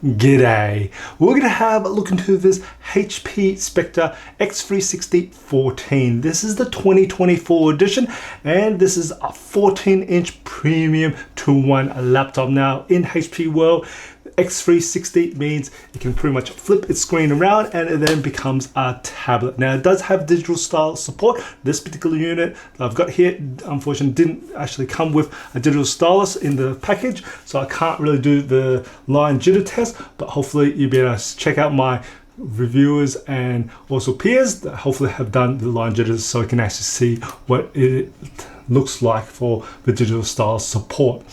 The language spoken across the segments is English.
G'day. We're going to have a look into this HP Spectre x360 14. This is the 2024 edition and this is a 14-inch premium 2-in-1 laptop. Now in HP world, x360 means it can pretty much flip its screen around and it then becomes a tablet. Now it does have digital stylus support. This particular unit I've got here unfortunately didn't actually come with a digital stylus in the package, so I can't really do the line jitter test, but hopefully you'll be able to check out my reviewers and also peers that hopefully have done the line jitters so you can actually see what it looks like for the digital stylus support.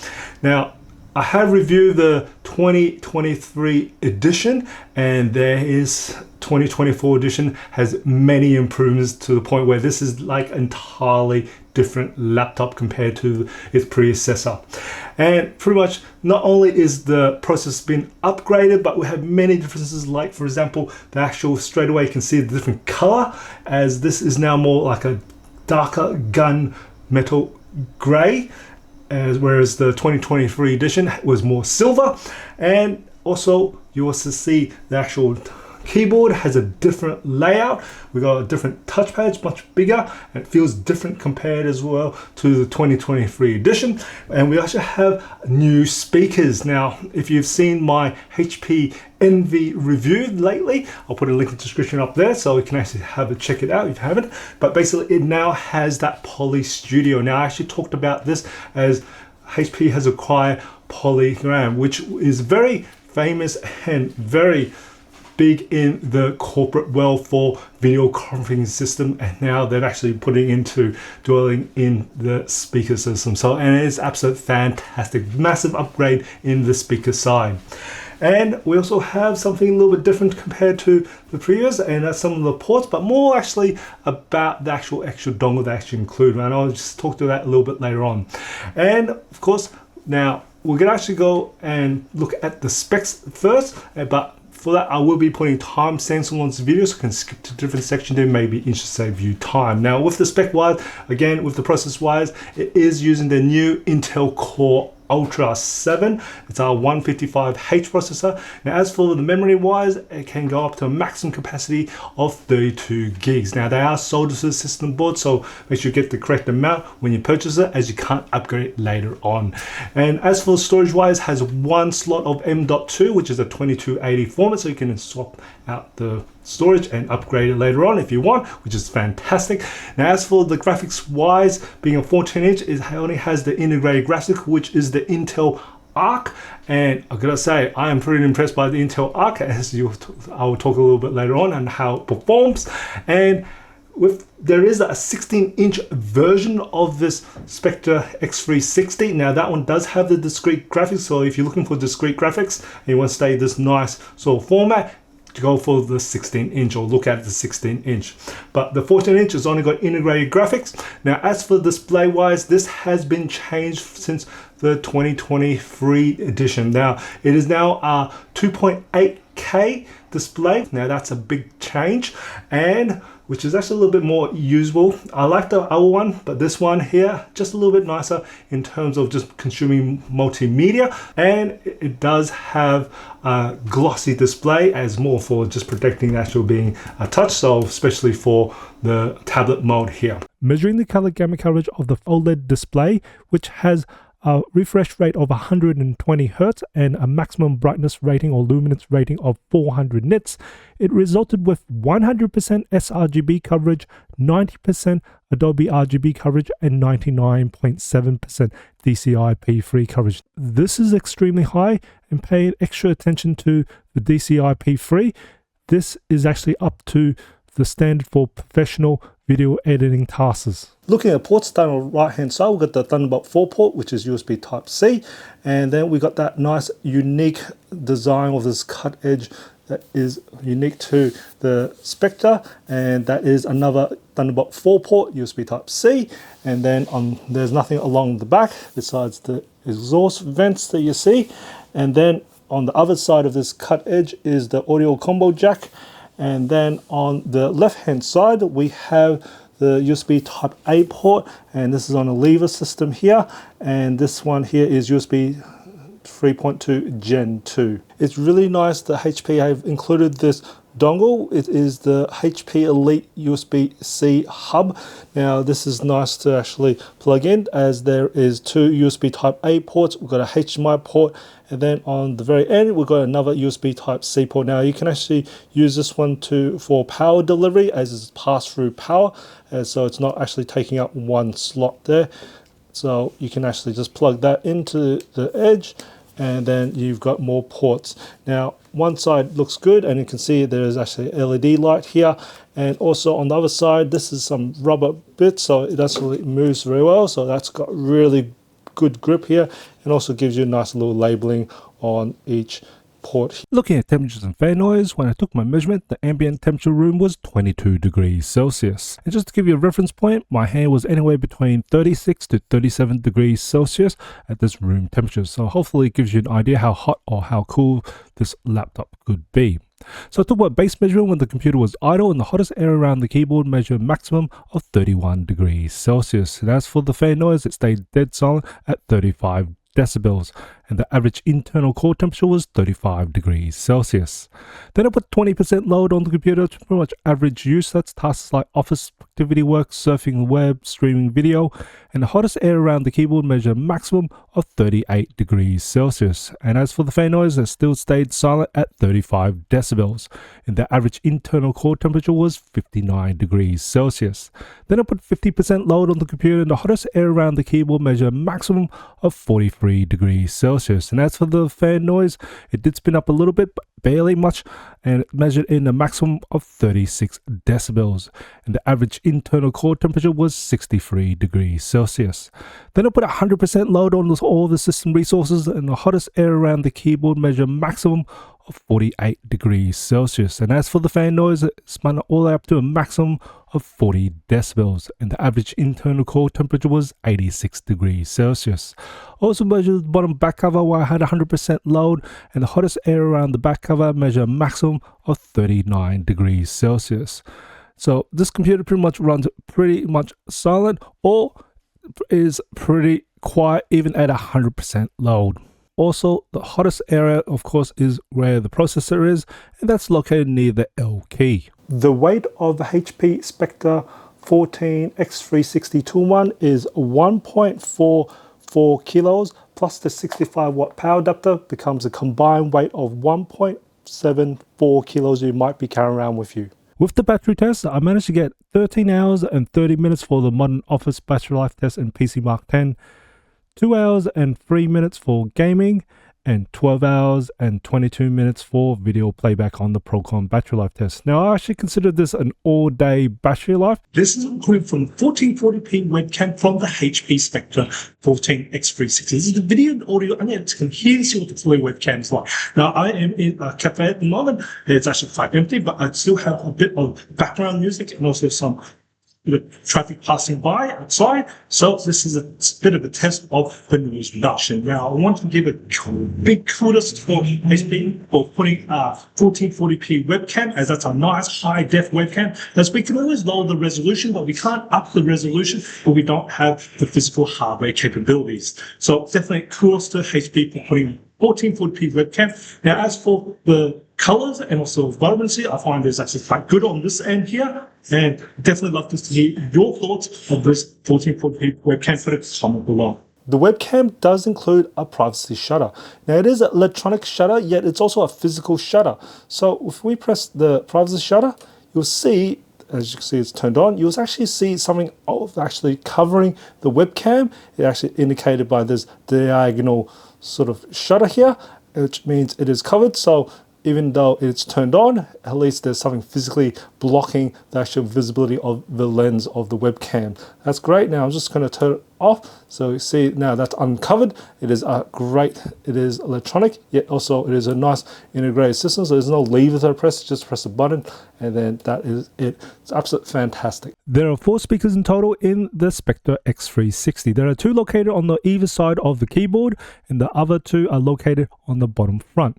Now I have reviewed the 2023 edition and there is 2024 edition has many improvements to the point where this is like entirely different laptop compared to its predecessor. And pretty much not only is the processor been upgraded, but we have many differences, like for example the actual straight away you can see the different color, as this is now more like a darker gun metal gray, whereas the 2023 edition was more silver. And also you also see the actual keyboard has a different layout. We got a different touchpad, it's much bigger and it feels different compared as well to the 2023 edition. And we also have new speakers. Now if you've seen my HP Envy review lately, I'll put a link in the description up there so you can actually have a check it out if you haven't. But basically it now has that Poly Studio. Now I actually talked about this as HP has acquired Polygram, which is very famous and very big in the corporate world for video conferencing system, and now they're actually putting into dwelling in the speaker system. So, and it is absolutely fantastic, massive upgrade in the speaker side. And we also have something a little bit different compared to the previous, and that's some of the ports, but more actually about the actual extra dongle they actually include. And I'll just talk to that a little bit later on. And of course, now we're gonna actually go and look at the specs first, but for that, I will be putting timestamps on this video so you can skip to different sections. There may be interesting to save you time. Now with the spec wise, again with the process wise, it is using the new Intel Core Ultra 7. It's our 155H processor. Now as for the memory wise, it can go up to a maximum capacity of 32 gigs. Now they are sold to the system board, so make sure you get the correct amount when you purchase it, as you can't upgrade it later on. And as for the storage wise, it has one slot of M.2, which is a 2280 format, so you can swap out the storage and upgrade it later on if you want, which is fantastic. Now as for the graphics wise, being a 14-inch, it only has the integrated graphics, which is the Intel Arc, and I gotta say I am pretty impressed by the Intel Arc, as I will talk a little bit later on how it performs. And there is a 16-inch version of this Spectre x360. Now that one does have the discrete graphics, so if you're looking for discrete graphics and you want to stay this nice sort of format, to go for the 16-inch or look at the 16-inch. But the 14-inch has only got integrated graphics. Now as for display wise, this has been changed since the 2023 edition. Now it is now a 2.8K display. Now that's a big change, and which is actually a little bit more usable. I like the other one, but this one here just a little bit nicer in terms of just consuming multimedia, and it does have a glossy display as more for just protecting the actual being a touch, so especially for the tablet mode here. Measuring the color gamma coverage of the OLED display, which has a refresh rate of 120 Hz and a maximum brightness rating or luminance rating of 400 nits, it resulted with 100% sRGB coverage, 90% Adobe RGB coverage, and 99.7% DCI-P3 coverage. This is extremely high, and pay extra attention to the DCI-P3. This is actually up to the standard for professional video editing tasks. Looking at ports down on the right hand side, we've got the Thunderbolt 4 port, which is USB Type-C, and then we got that nice unique design of this cut edge that is unique to the Spectre, and that is another Thunderbolt 4 port, USB Type-C, and then there's nothing along the back besides the exhaust vents that you see. And then on the other side of this cut edge is the audio combo jack. And then on the left hand side we have the USB Type A port, and this is on a lever system here, and this one here is USB 3.2 Gen 2. It's really nice that HP have included this dongle. It is the HP Elite USB-C hub. Now this is nice to actually plug in, as there is two USB type A ports. We've got a HDMI port, and then on the very end we've got another USB type C port. Now you can actually use this one for power delivery, as it's pass-through power, and so it's not actually taking up one slot there. So you can actually just plug that into the edge, and then you've got more ports. Now one side looks good, and you can see there is actually an LED light here, and also on the other side this is some rubber bits, so it actually moves very well. So that's got really good grip here, and also gives you a nice little labeling on each port. Looking at temperatures and fan noise, when I took my measurement, the ambient temperature room was 22 degrees Celsius. And just to give you a reference point, my hand was anywhere between 36 to 37 degrees Celsius at this room temperature. So hopefully it gives you an idea how hot or how cool this laptop could be. So I took my base measurement when the computer was idle, and the hottest area around the keyboard measured a maximum of 31 degrees Celsius. And as for the fan noise, it stayed dead silent at 35 decibels, and the average internal core temperature was 35 degrees Celsius. Then I put 20% load on the computer to pretty much average use. That's tasks like office activity work, surfing the web, streaming video, and the hottest air around the keyboard measured a maximum of 38 degrees Celsius. And as for the fan noise, it still stayed silent at 35 decibels, and the average internal core temperature was 59 degrees Celsius. Then I put 50% load on the computer, and the hottest air around the keyboard measured a maximum of 43 degrees Celsius. And as for the fan noise, it did spin up a little bit, but barely much, and it measured in a maximum of 36 decibels, and the average internal core temperature was 63 degrees Celsius. Then I put 100% load on all the system resources, and the hottest air around the keyboard measured a maximum of 48 degrees Celsius. And as for the fan noise, it spun all the way up to a maximum of 40 decibels, and the average internal core temperature was 86 degrees Celsius. Also measured the bottom back cover where I had 100% load, and the hottest air around the back cover measured a maximum of 39 degrees Celsius. So this computer pretty much runs pretty much silent, or is pretty quiet even at 100% load. Also, the hottest area, of course, is where the processor is, and that's located near the L key. The weight of the HP Spectre 14 X360 2-in-1 is 1.44 kilos, plus the 65 watt power adapter becomes a combined weight of 1.74 kilos you might be carrying around with you. With the battery test, I managed to get 13 hours and 30 minutes for the Modern Office battery life test in PC Mark 10, 2 hours and 3 minutes for gaming, and 12 hours and 22 minutes for video playback on the Procon battery life test. Now, I actually consider this an all-day battery life. This is included from 1440p webcam from the HP Spectre 14 X360. This is the video and audio, and you can hear and see what the full webcam is like. Now, I am in a cafe at the moment. It's actually quite empty, but I still have a bit of background music and also some traffic passing by outside. So this is a bit of a test of the noise reduction. Now I want to give a big kudos for HP for putting 1440p webcam, as that's a nice high def webcam. As we can always lower the resolution, but we can't up the resolution if we don't have the physical hardware capabilities. So definitely kudos to HP for putting 1440p webcam. Now as for the colors and also vibrancy, I find this actually quite good on this end here, and definitely love to hear your thoughts of this 1440p webcam. Put a comment below. The webcam does include a privacy shutter. Now it is an electronic shutter, yet it's also a physical shutter. So if we press the privacy shutter, you'll see, as you can see, it's turned on. You'll actually see something of actually covering the webcam. It actually indicated by this diagonal sort of shutter here, which means it is covered. So even though it's turned on, at least there's something physically blocking the actual visibility of the lens of the webcam. That's great. Now I'm just going to turn it off. So you see now that's uncovered. It is it is electronic, yet also it is a nice integrated system. So there's no lever to press, just press a button, and then that is it. It's absolutely fantastic. There are 4 speakers in total in the Spectre X360. There are 2 located on the either side of the keyboard, and the other 2 are located on the bottom front.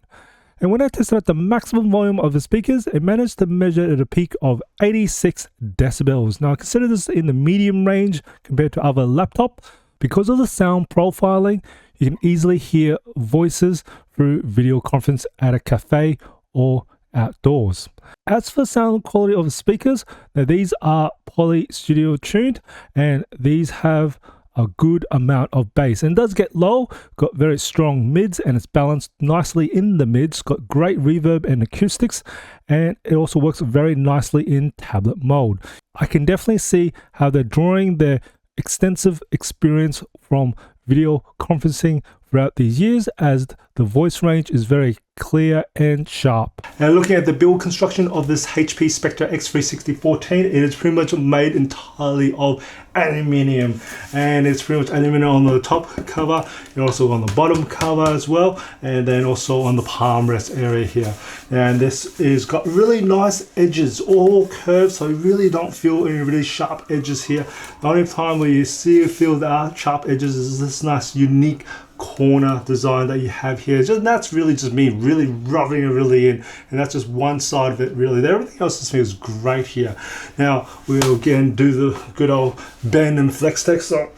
And when I tested out the maximum volume of the speakers, it managed to measure at a peak of 86 decibels. Now, I consider this in the medium range compared to other laptop. Because of the sound profiling, You can easily hear voices through video conference at a cafe or outdoors. As for sound quality of the speakers, now these are Poly Studio tuned, and these have a good amount of bass, and it does get low, got very strong mids, and it's balanced nicely in the mids, got great reverb and acoustics, and it also works very nicely in tablet mode. I can definitely see how they're drawing their extensive experience from video conferencing throughout these years, as the voice range is very clear and sharp. Now looking at the build construction of this HP Spectre x360 14, it is pretty much made entirely of aluminium, and it's pretty much aluminium on the top cover and also on the bottom cover as well, and then also on the palm rest area here. And this is got really nice edges, all curved, so you really don't feel any really sharp edges here. The only time where you feel the sharp edges is this nice unique corner design that you have here. That's really just me really rubbing it really in, and that's just one side of it really. Everything else just feels great here. Now we'll again do the good old bend and flex tech. So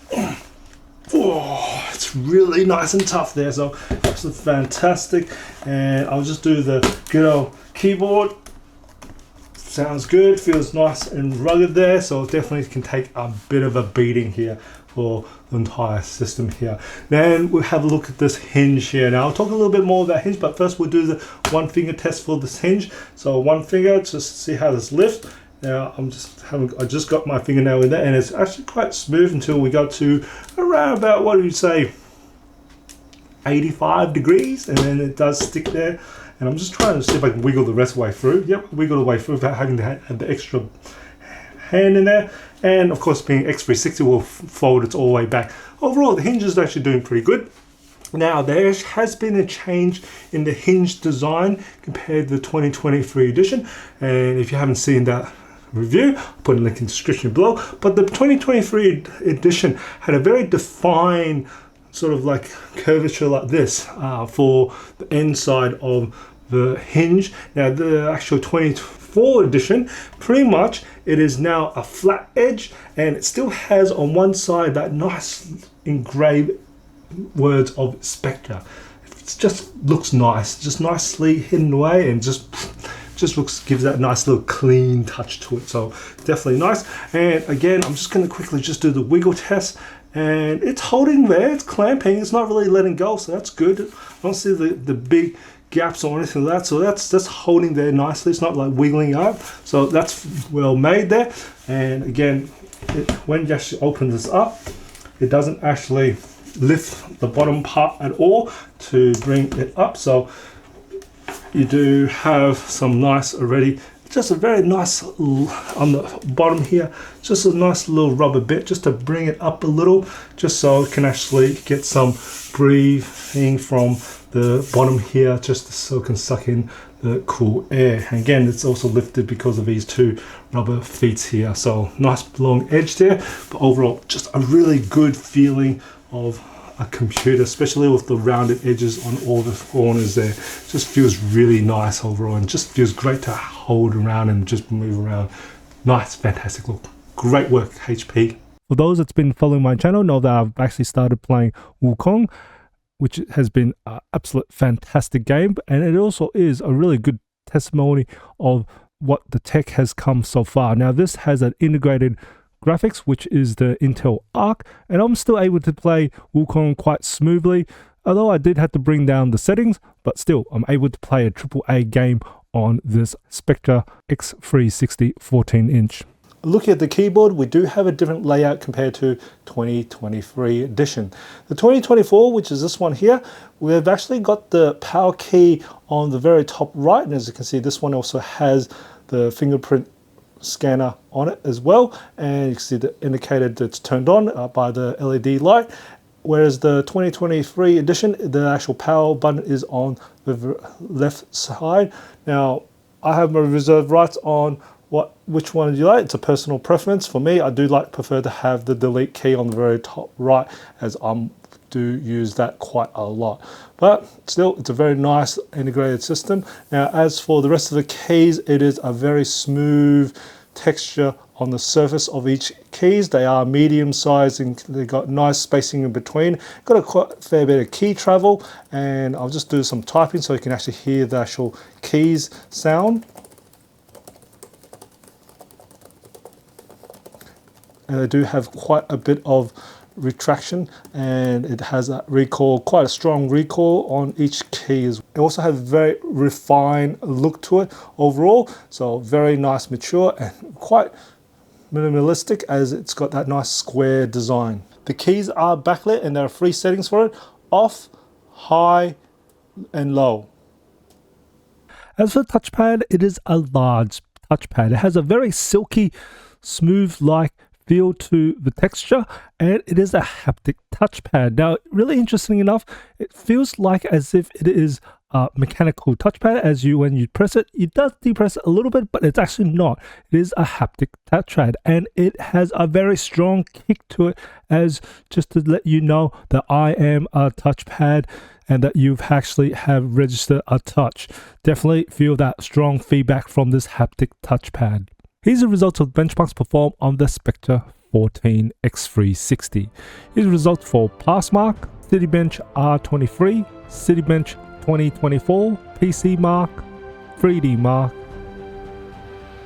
oh, it's really nice and tough there, so this is fantastic. And I'll just do the good old keyboard. Sounds good, feels nice and rugged there, so it definitely can take a bit of a beating here for the entire system here. Then we'll have a look at this hinge here. Now I'll talk a little bit more about hinge, but first we'll do the one finger test for this hinge. So one finger, just see how this lifts. Now I just got my fingernail in there, and it's actually quite smooth until we go to around about, what do you say, 85 degrees, and then it does stick there. And I'm just trying to see if I can wiggle the rest of the way through. Yep, wiggle the way through without having to have the extra hand in there. And of course, being x360 will fold it all the way back. Overall, the hinge is actually doing pretty good. Now, there has been a change in the hinge design compared to the 2023 edition. And if you haven't seen that review, I'll put a link in the description below. But the 2023 edition had a very defined sort of like curvature like this for the inside of the hinge. Now, the actual 24 edition, pretty much it is now a flat edge, and it still has on one side that nice engraved words of Spectre. It just looks nice, just nicely hidden away, and just gives that nice little clean touch to it. So definitely nice. And again, I'm just going to quickly just do the wiggle test, and it's holding there, it's clamping, it's not really letting go, so that's good. I don't see the big gaps or anything like that, so that's just holding there nicely. It's not like wiggling up, so that's well made there. And again, when you actually open this up, it doesn't actually lift the bottom part at all to bring it up, so you do have some nice already, just a very nice on the bottom here, just a nice little rubber bit just to bring it up a little, just so it can actually get some breathing from the bottom here, just so it can suck in the cool air. And again, it's also lifted because of these two rubber feet here, so nice long edge there. But overall, just a really good feeling of a computer, especially with the rounded edges on all the corners there. Just feels really nice overall, and just feels great to hold around and just move around. Nice, fantastic look. Great work, HP. For those that's been following my channel know that I've actually started playing Wukong, which has been an absolute fantastic game, and it also is a really good testimony of what the tech has come so far. Now, this has an integrated graphics, which is the Intel Arc, and I'm still able to play Wukong quite smoothly, although I did have to bring down the settings, but still I'm able to play a AAA game on this Spectre x360 14-inch. Looking at the keyboard, we do have a different layout compared to 2023 edition. The 2024, which is this one here, we've actually got the power key on the very top right, and as you can see, this one also has the fingerprint scanner on it as well, and you can see the indicator that's turned on by the LED light. Whereas the 2023 edition, the actual power button is on the left side. Now, I have my reserved rights on which one do you like. It's a personal preference. For me, I do prefer to have the delete key on the very top right, as I do use that quite a lot. But still, it's a very nice integrated system. Now, as for the rest of the keys, it is a very smooth texture on the surface of each keys. They are medium size and they've got nice spacing in between. Got a quite fair bit of key travel, and I'll just do some typing so you can actually hear the actual keys sound. And they do have quite a bit of retraction, and it has a recoil, quite a strong recoil on each key. It also has a very refined look to it overall, so very nice, mature, and quite minimalistic as it's got that nice square design. The keys are backlit and there are 3 settings for it: off, high, and low. As for the touchpad, it is a large touchpad. It has a very silky, smooth-like feel to the texture, and it is a haptic touchpad. Now, really interesting enough, it feels like as if it is a mechanical touchpad. As when you press it, it does depress it a little bit, but it's actually not. It is a haptic touchpad, and it has a very strong kick to it, as just to let you know that I am a touchpad and that you've actually have registered a touch. Definitely feel that strong feedback from this haptic touchpad. Here's the results of benchmarks performed on the Spectre x360. Here's the results for Passmark, Citybench R23, Citybench 2024, PC Mark, 3D Mark,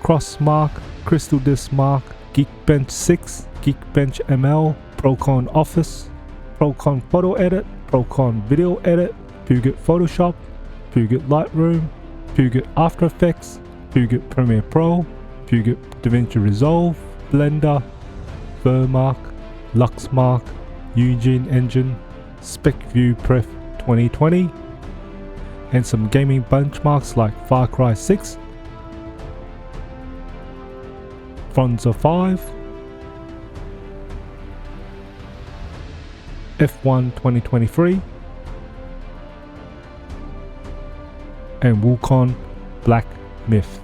Crossmark, Crystal Disk Mark, Geekbench 6, Geekbench ML, Procon Office, Procon Photo Edit, Procon Video Edit, Puget Photoshop, Puget Lightroom, Puget After Effects, Puget Premiere Pro, Puget DaVinci Resolve, Blender, Vermark, Luxmark, Eugene Engine, SpecView Pref 2020, and some gaming benchmarks like Far Cry 6, Forza 5, F1 2023, and Wukong Black Myth.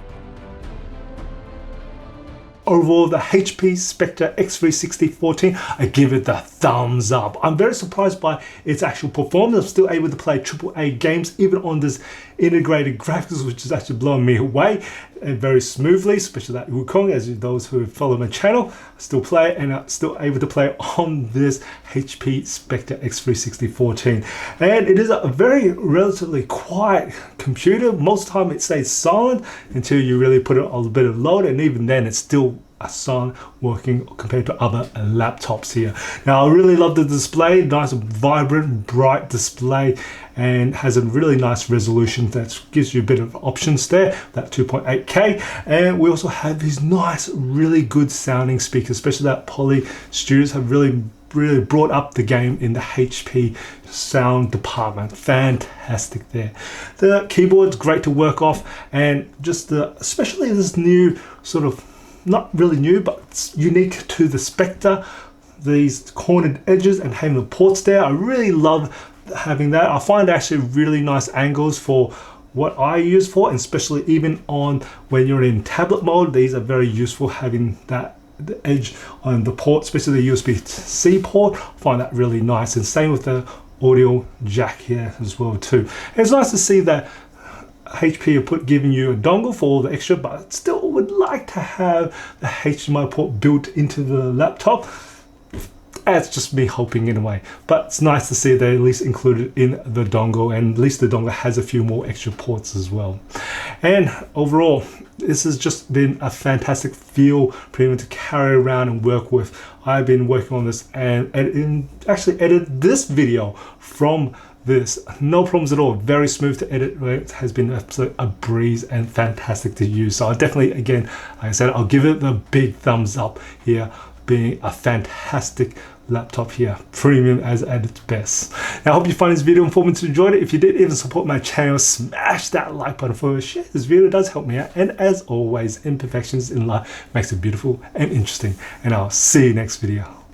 Overall, the HP Spectre x360 14, I give it the thumbs up. I'm very surprised by its actual performance. I'm still able to play AAA games even on this integrated graphics, which is actually blowing me away, and very smoothly, especially that Wukong, as those who follow my channel still play and are still able to play on this HP Spectre x360 14. And it is a very relatively quiet computer. Most of the time it stays silent until you really put it on a bit of load, and even then it's still a silent working compared to other laptops here. Now, I really love the display, nice vibrant bright display, and has a really nice resolution that gives you a bit of options there, that 2.8K. And we also have these nice, really good sounding speakers, especially that Poly Studios have really brought up the game in the HP sound department. Fantastic there. The keyboard's great to work off, and just especially this new sort of, not really new, but it's unique to the Spectre, these cornered edges and having the ports there. I really love having that. I find actually really nice angles for what I use for, and especially even on when you're in tablet mode, these are very useful, having that the edge on the port, especially the USB-C port. I find that really nice, and same with the audio jack here as well too. And it's nice to see that HP are giving you a dongle for all the extra, but still would like to have the HDMI port built into the laptop. That's just me hoping in a way, but it's nice to see they at least included in the dongle, and at least the dongle has a few more extra ports as well. And overall, this has just been a fantastic feel premium to carry around and work with. I've been working on this and actually edited this video from this, no problems at all. Very smooth to edit. It has been a breeze and fantastic to use. So I definitely, again, like I said, I'll give it the big thumbs up here, being a fantastic laptop here, premium as at its best. Now, I hope you find this video informative, enjoyed it. If you did, even support my channel, smash that like button for me, share this video, it does help me out. And as always, imperfections in life makes it beautiful and interesting. And I'll see you next video.